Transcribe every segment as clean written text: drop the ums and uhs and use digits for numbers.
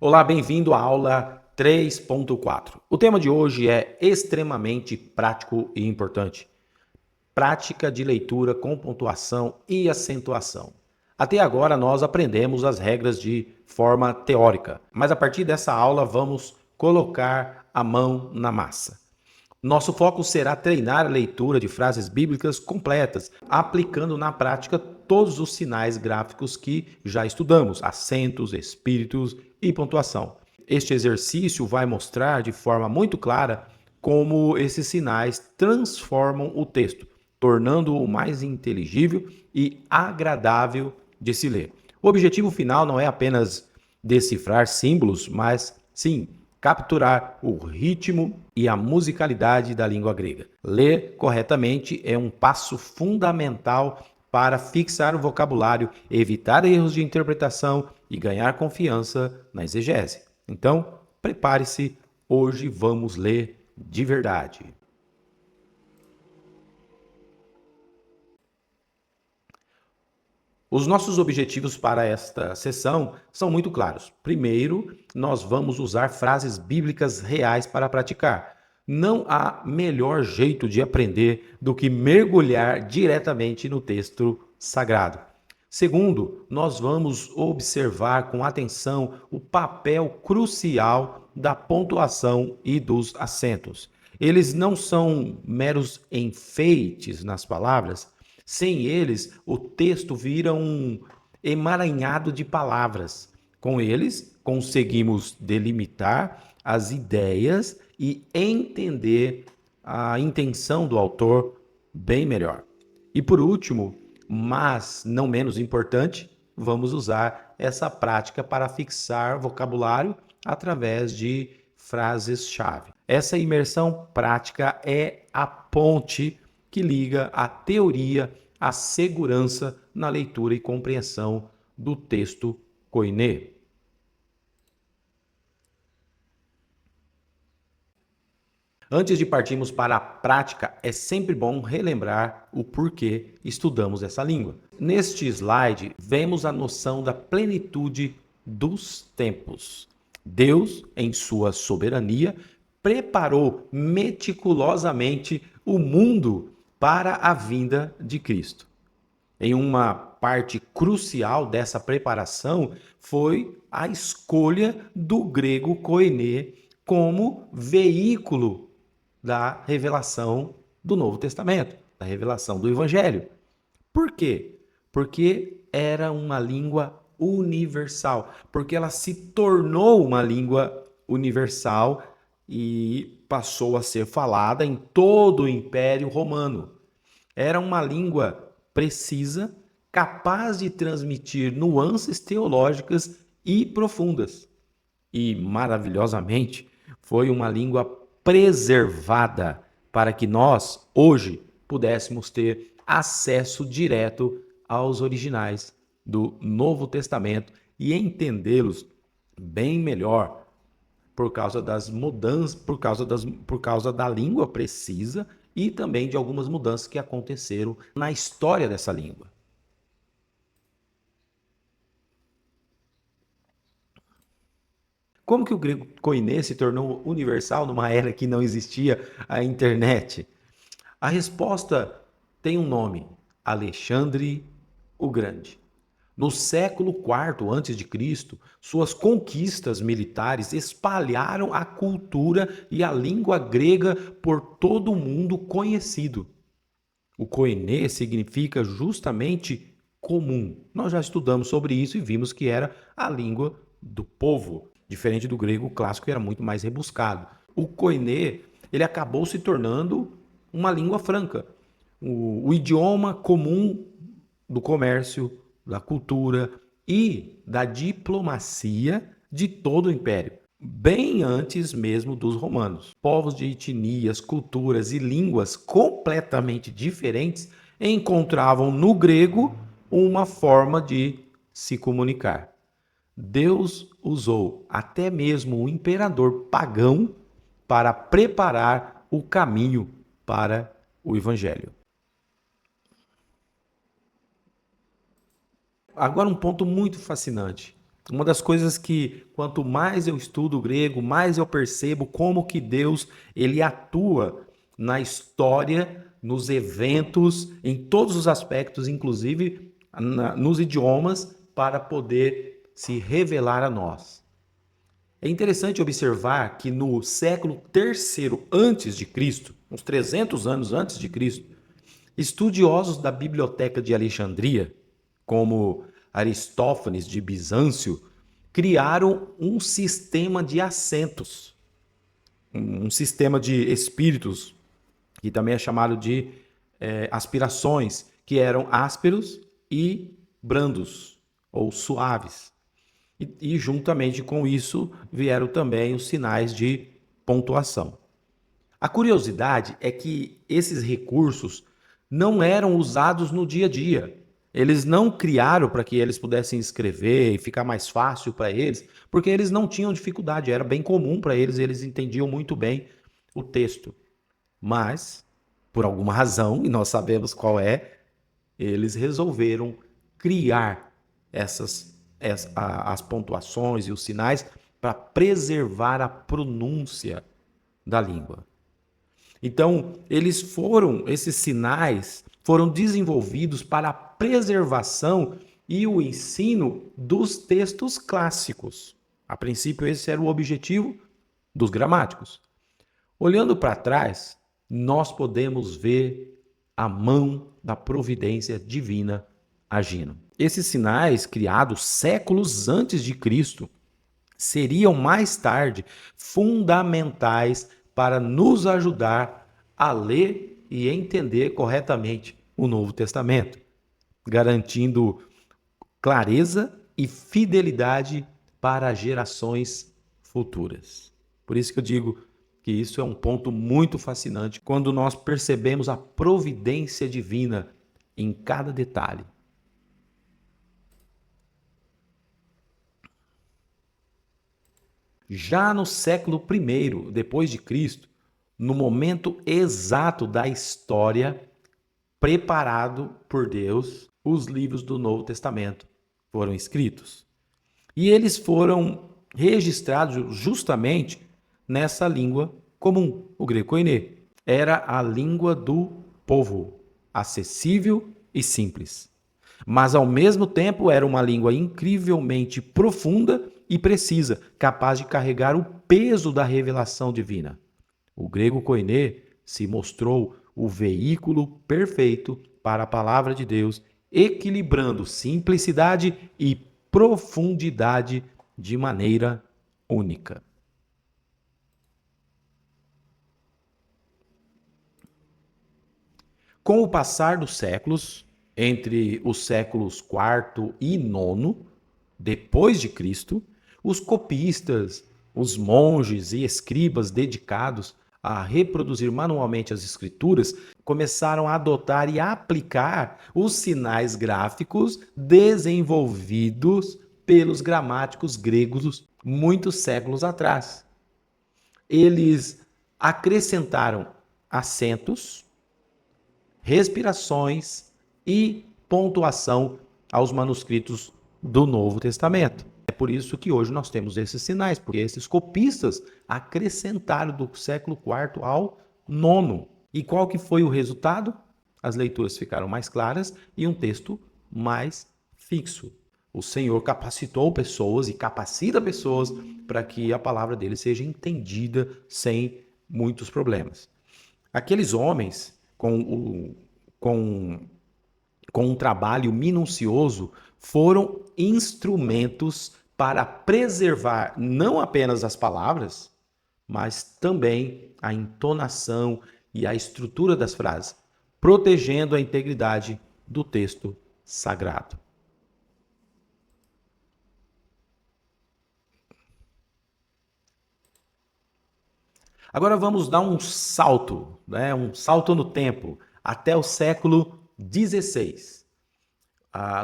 Olá, bem-vindo à aula 3.4. O tema de hoje é extremamente prático e importante. Prática de leitura com pontuação e acentuação. Até agora nós aprendemos as regras de forma teórica, mas a partir dessa aula vamos colocar a mão na massa. Nosso foco será treinar a leitura de frases bíblicas completas, aplicando na prática todos os sinais gráficos que já estudamos, acentos, espíritos e pontuação. Este exercício vai mostrar de forma muito clara como esses sinais transformam o texto, tornando-o mais inteligível e agradável de se ler. O objetivo final não é apenas decifrar símbolos, mas sim capturar o ritmo e a musicalidade da língua grega. Ler corretamente é um passo fundamental para fixar o vocabulário, evitar erros de interpretação e ganhar confiança na exegese. Então, prepare-se, hoje vamos ler de verdade. Os nossos objetivos para esta sessão são muito claros. Primeiro, nós vamos usar frases bíblicas reais para praticar. Não há melhor jeito de aprender do que mergulhar diretamente no texto sagrado. Segundo, nós vamos observar com atenção o papel crucial da pontuação e dos acentos. Eles não são meros enfeites nas palavras. Sem eles, o texto vira um emaranhado de palavras. Com eles, conseguimos delimitar as ideias e entender a intenção do autor bem melhor. E por último, mas não menos importante, vamos usar essa prática para fixar vocabulário através de frases-chave. Essa imersão prática é a ponte que liga a teoria à segurança na leitura e compreensão do texto koiné. Antes de partirmos para a prática, é sempre bom relembrar o porquê estudamos essa língua. Neste slide, vemos a noção da plenitude dos tempos. Deus, em sua soberania, preparou meticulosamente o mundo para a vinda de Cristo. Em uma parte crucial dessa preparação foi a escolha do grego koiné como veículo da revelação do Novo Testamento, da revelação do Evangelho. Por quê? Porque era uma língua universal, porque ela se tornou uma língua universal e passou a ser falada em todo o Império Romano. Era uma língua precisa, capaz de transmitir nuances teológicas e profundas. E, maravilhosamente, foi uma língua preservada para que nós, hoje, pudéssemos ter acesso direto aos originais do Novo Testamento e entendê-los bem melhor por causa das mudanças, por causa da língua precisa e também de algumas mudanças que aconteceram na história dessa língua. Como que o grego koiné se tornou universal numa era que não existia a internet? A resposta tem um nome: Alexandre o Grande. No século IV a.C., suas conquistas militares espalharam a cultura e a língua grega por todo o mundo conhecido. O koiné significa justamente comum. Nós já estudamos sobre isso e vimos que era a língua do povo, diferente do grego clássico que era muito mais rebuscado. O koiné, ele acabou se tornando uma língua franca, o idioma comum do comércio, da cultura e da diplomacia de todo o império, bem antes mesmo dos romanos. Povos de etnias, culturas e línguas completamente diferentes encontravam no grego uma forma de se comunicar. Deus usou até mesmo o imperador pagão para preparar o caminho para o evangelho. Agora um ponto muito fascinante. Uma das coisas que, quanto mais eu estudo o grego, mais eu percebo como que Deus ele atua na história, nos eventos, em todos os aspectos, inclusive nos idiomas, para poder se revelar a nós. É interessante observar que no século terceiro antes de Cristo, uns 300 anos antes de Cristo, estudiosos da Biblioteca de Alexandria, como Aristófanes de Bizâncio, criaram um sistema de acentos, um sistema de espíritos, que também é chamado de aspirações, que eram ásperos e brandos, ou suaves. E juntamente com isso vieram também os sinais de pontuação. A curiosidade é que esses recursos não eram usados no dia a dia. Eles não criaram para que eles pudessem escrever e ficar mais fácil para eles, porque eles não tinham dificuldade, era bem comum para eles, eles entendiam muito bem o texto. Mas, por alguma razão, e nós sabemos qual é, eles resolveram criar as pontuações e os sinais para preservar a pronúncia da língua. Então, esses sinais foram desenvolvidos para a preservação e o ensino dos textos clássicos. A princípio, esse era o objetivo dos gramáticos. Olhando para trás, nós podemos ver a mão da providência divina agindo. Esses sinais, criados séculos antes de Cristo, seriam mais tarde fundamentais para nos ajudar a ler e entender corretamente o Novo Testamento, garantindo clareza e fidelidade para gerações futuras. Por isso que eu digo que isso é um ponto muito fascinante quando nós percebemos a providência divina em cada detalhe. Já no século I depois de Cristo, no momento exato da história, preparado por Deus, os livros do Novo Testamento foram escritos. E eles foram registrados justamente nessa língua comum, o grego koiné. Era a língua do povo, acessível e simples. Mas ao mesmo tempo era uma língua incrivelmente profunda e precisa, capaz de carregar o peso da revelação divina. O grego koiné se mostrou o veículo perfeito para a palavra de Deus, equilibrando simplicidade e profundidade de maneira única. Com o passar dos séculos, entre os séculos IV e IX, depois de Cristo, os copistas, os monges e escribas dedicados a reproduzir manualmente as escrituras começaram a adotar e a aplicar os sinais gráficos desenvolvidos pelos gramáticos gregos muitos séculos atrás. Eles acrescentaram acentos, respirações e pontuação aos manuscritos do Novo Testamento. É por isso que hoje nós temos esses sinais, porque esses copistas acrescentaram do século IV ao IX. E qual que foi o resultado? As leituras ficaram mais claras e um texto mais fixo. O Senhor capacitou pessoas e capacita pessoas para que a palavra dele seja entendida sem muitos problemas. Aqueles homens com um trabalho minucioso foram instrumentos para preservar não apenas as palavras, mas também a entonação e a estrutura das frases, protegendo a integridade do texto sagrado. Agora vamos dar um salto, um salto no tempo, até o século XVI,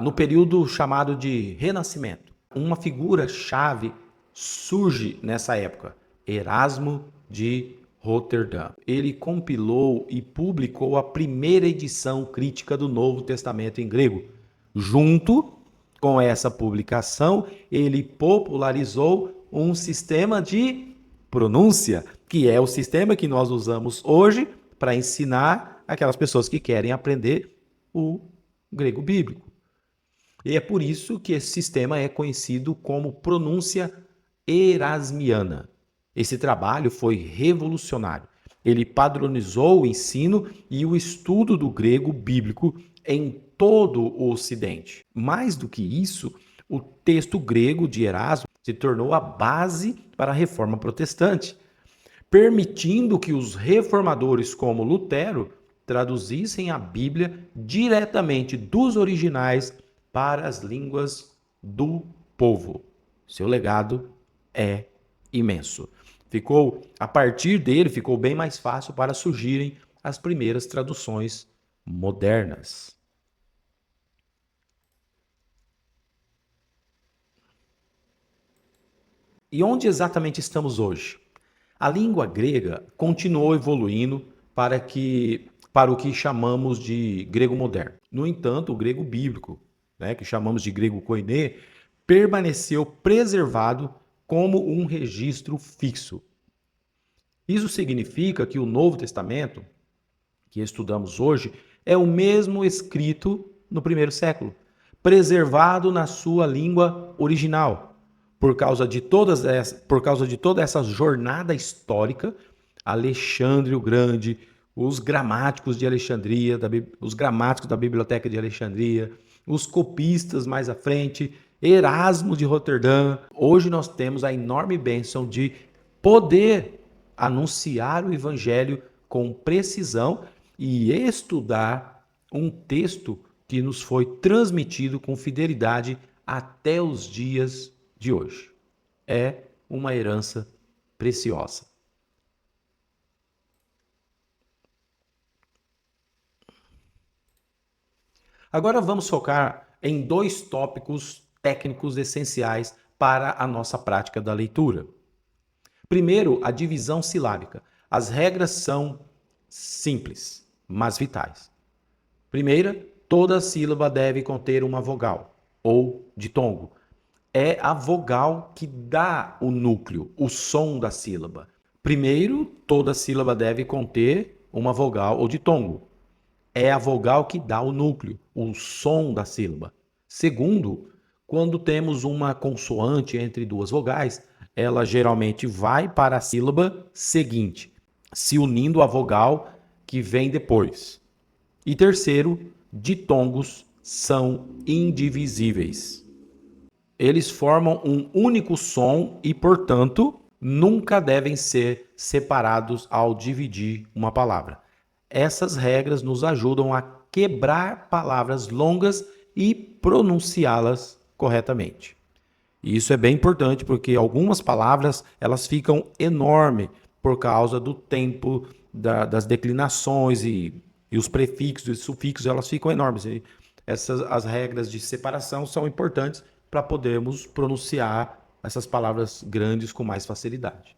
no período chamado de Renascimento. Uma figura-chave surge nessa época, Erasmo de Roterdã. Ele compilou e publicou a primeira edição crítica do Novo Testamento em grego, junto Com essa publicação, ele popularizou um sistema de pronúncia, que é o sistema que nós usamos hoje para ensinar aquelas pessoas que querem aprender o grego bíblico. E é por isso que esse sistema é conhecido como pronúncia erasmiana. Esse trabalho foi revolucionário. Ele padronizou o ensino e o estudo do grego bíblico em todo o Ocidente. Mais do que isso, o texto grego de Erasmo se tornou a base para a reforma protestante, permitindo que os reformadores como Lutero traduzissem a Bíblia diretamente dos originais para as línguas do povo. Seu legado é imenso. A partir dele, ficou bem mais fácil para surgirem as primeiras traduções modernas. E onde exatamente estamos hoje? A língua grega continuou evoluindo para o que chamamos de grego moderno. No entanto, o grego bíblico, né, que chamamos de grego koiné, permaneceu preservado como um registro fixo. Isso significa que o Novo Testamento, que estudamos hoje, é o mesmo escrito no primeiro século, preservado na sua língua original. Por causa de toda essa jornada histórica, Alexandre o Grande, os gramáticos de Alexandria, os gramáticos da Biblioteca de Alexandria, os copistas mais à frente, Erasmo de Roterdã. Hoje nós temos a enorme bênção de poder anunciar o evangelho com precisão e estudar um texto que nos foi transmitido com fidelidade até os dias de hoje. É uma herança preciosa. Agora vamos focar em dois tópicos técnicos essenciais para a nossa prática da leitura. Primeiro, a divisão silábica. As regras são simples, mas vitais. Primeira, toda sílaba deve conter uma vogal ou ditongo. É a vogal que dá o núcleo, o som da sílaba. Primeiro, toda sílaba deve conter uma vogal ou ditongo. É a vogal que dá o núcleo, o som da sílaba. Segundo, quando temos uma consoante entre duas vogais, ela geralmente vai para a sílaba seguinte, se unindo à vogal que vem depois. E terceiro, ditongos são indivisíveis. Eles formam um único som e, portanto, nunca devem ser separados ao dividir uma palavra. Essas regras nos ajudam a quebrar palavras longas e pronunciá-las corretamente. E isso é bem importante porque algumas palavras elas ficam enormes por causa do tempo das declinações e os prefixos e sufixos elas ficam enormes. E as regras de separação são importantes para podermos pronunciar essas palavras grandes com mais facilidade.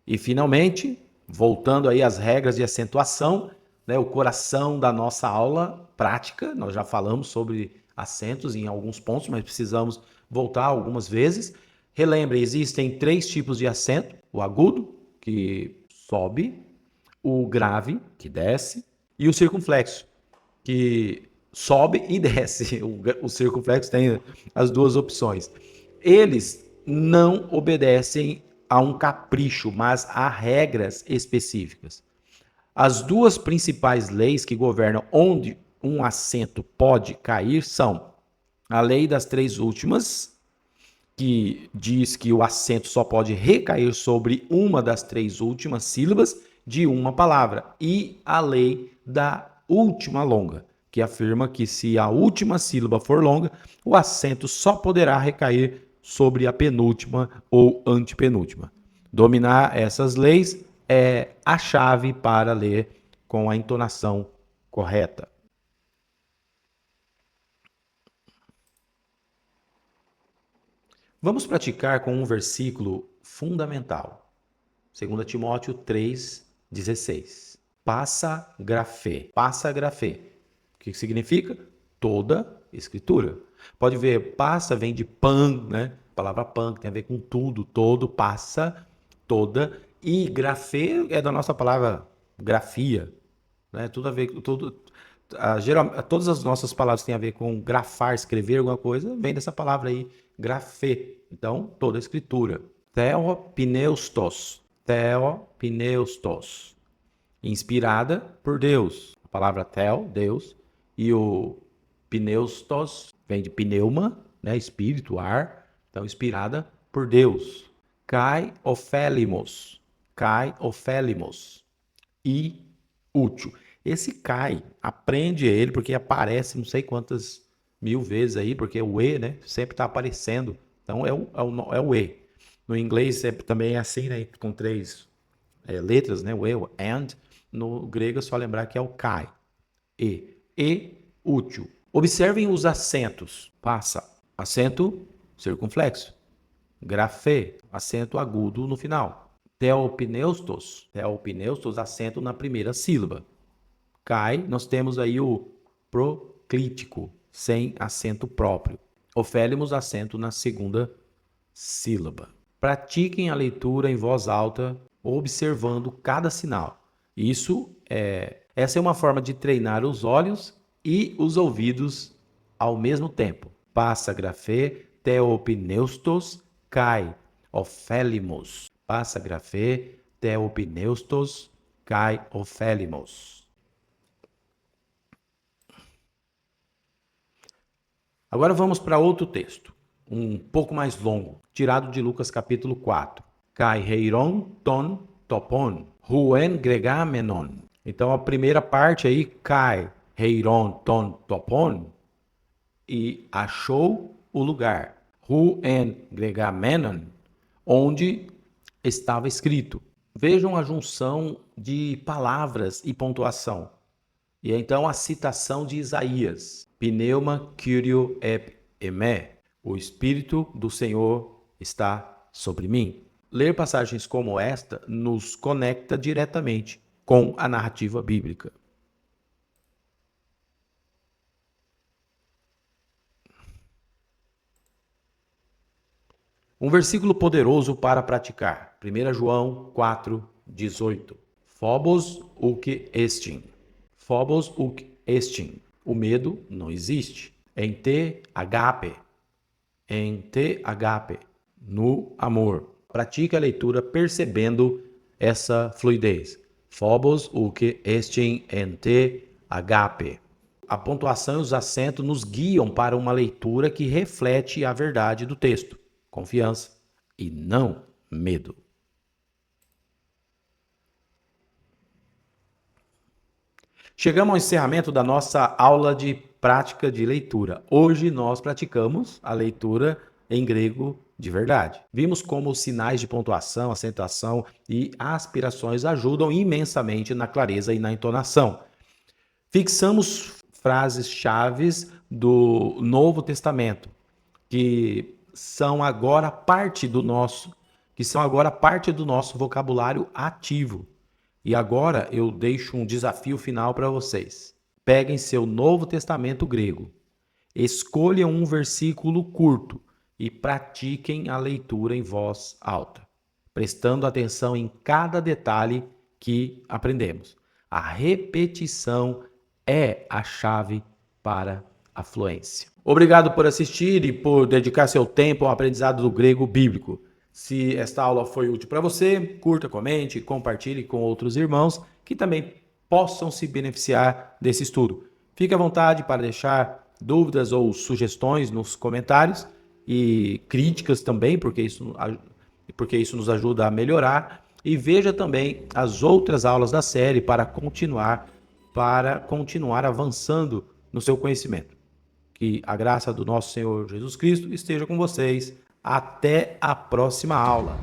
E finalmente, voltando aí às regras de acentuação, né, o coração da nossa aula prática, nós já falamos sobre acentos em alguns pontos, mas precisamos voltar algumas vezes. Relembre, existem três tipos de acento: o agudo, que sobe, o grave, que desce, e o circunflexo, que sobe e desce. O circunflexo tem as duas opções. Eles não obedecem a um capricho, mas a regras específicas. As duas principais leis que governam onde um acento pode cair são a lei das três últimas, que diz que o acento só pode recair sobre uma das três últimas sílabas de uma palavra, e a lei da última longa, que afirma que se a última sílaba for longa, o acento só poderá recair sobre a penúltima ou antepenúltima. Dominar essas leis é a chave para ler com a entonação correta. Vamos praticar com um versículo fundamental. 2 Timóteo 3, 16. Passa grafê. Passa grafê. O que significa? Toda escritura. Pode ver, passa vem de pan, né? A palavra pan, que tem a ver com tudo, todo, passa, toda. E grafê é da nossa palavra grafia, né? Tudo a ver com tudo. Todas as nossas palavras que têm a ver com grafar, escrever alguma coisa, vem dessa palavra aí, grafê. Então, toda a escritura. Theopneustos. Theopneustos. Inspirada por Deus. A palavra theo, Deus, e o pneustos vem de pneuma, né, espírito, ar. Então, inspirada por Deus. Kai ofélimos. Kai ofélimos. E útil. Esse Kai, aprende ele, porque aparece não sei quantas mil vezes aí, porque o E, né, sempre está aparecendo. Então, é o E. No inglês também é assim, né, com três letras, né, o E, o and. No grego é só lembrar que é o Kai. E útil. Observem os acentos. Passa. Acento circunflexo. Grafê. Acento agudo no final. Theopneustos. Theopneustos, acento na primeira sílaba. Kai, nós temos aí o proclítico, sem acento próprio. Ofélimos, acento na segunda sílaba. Pratiquem a leitura em voz alta, observando cada sinal. Essa é uma forma de treinar os olhos e os ouvidos ao mesmo tempo. Passa grafê, theopneustos, kai, ofélimos. Passa grafê, theopneustos, kai, ofélimos. Agora vamos para outro texto, um pouco mais longo, tirado de Lucas capítulo 4. Kai heiron ton topon, huen gregamenon. Então a primeira parte aí, kai heiron ton topon, e achou o lugar, huen gregamenon, onde estava escrito. Vejam a junção de palavras e pontuação. E então a citação de Isaías. Pneuma Kyrio ep eme. O Espírito do Senhor está sobre mim. Ler passagens como esta nos conecta diretamente com a narrativa bíblica. Um versículo poderoso para praticar. 1 João 4:18. Phobos uk estin. Phobos uk estin. O medo não existe. Em te agape. Em te agape. No amor. Pratique a leitura percebendo essa fluidez. Phobos uk estin en te agape. A pontuação e os acentos nos guiam para uma leitura que reflete a verdade do texto. Confiança e não medo. Chegamos ao encerramento da nossa aula de prática de leitura. Hoje nós praticamos a leitura em grego de verdade. Vimos como os sinais de pontuação, acentuação e aspirações ajudam imensamente na clareza e na entonação. Fixamos frases-chave do Novo Testamento, que são agora parte do nosso vocabulário ativo. E agora eu deixo um desafio final para vocês. Peguem seu Novo Testamento grego, escolham um versículo curto e pratiquem a leitura em voz alta, prestando atenção em cada detalhe que aprendemos. A repetição é a chave para a fluência. Obrigado por assistir e por dedicar seu tempo ao aprendizado do grego bíblico. Se esta aula foi útil para você, curta, comente, compartilhe com outros irmãos que também possam se beneficiar desse estudo. Fique à vontade para deixar dúvidas ou sugestões nos comentários e críticas também, porque isso nos ajuda a melhorar. E veja também as outras aulas da série para continuar avançando no seu conhecimento. Que a graça do nosso Senhor Jesus Cristo esteja com vocês. Até a próxima aula.